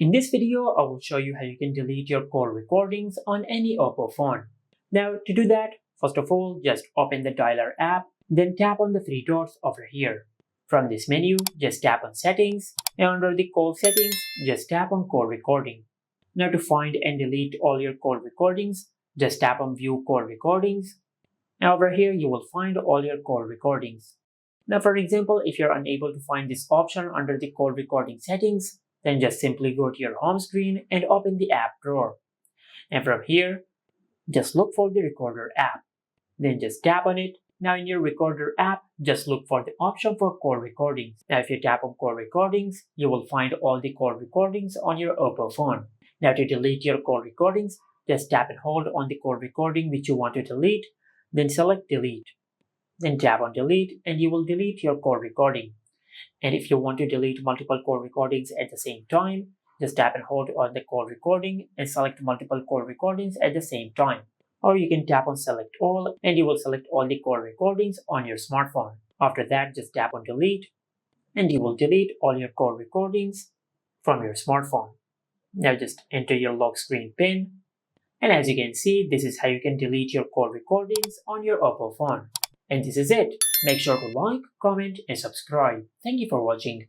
In this video, I will show you how you can delete your call recordings on any Oppo phone. Now, to do that, first of all, just open the dialer app, then tap on the three dots over here. From this menu, just tap on Settings, and under the call settings, just tap on Call Recording. Now, to find and delete all your call recordings, just tap on View Call Recordings. Now, over here, you will find all your call recordings. Now, for example, if you're unable to find this option under the call recording settings, then just simply go to your home screen and open the app drawer. And from here, just look for the recorder app. Then just tap on it. Now in your recorder app, just look for the option for call recordings. Now if you tap on call recordings, you will find all the call recordings on your Oppo phone. Now to delete your call recordings, just tap and hold on the call recording which you want to delete, then select delete. Then tap on delete and you will delete your call recording. And if you want to delete multiple call recordings at the same time, just tap and hold on the call recording and select multiple call recordings at the same time. Or you can tap on select all and you will select all the call recordings on your smartphone. After that, just tap on delete and you will delete all your call recordings from your smartphone. Now just enter your lock screen PIN. And as you can see, this is how you can delete your call recordings on your Oppo phone. And this is it. Make sure to like, comment, and subscribe. Thank you for watching.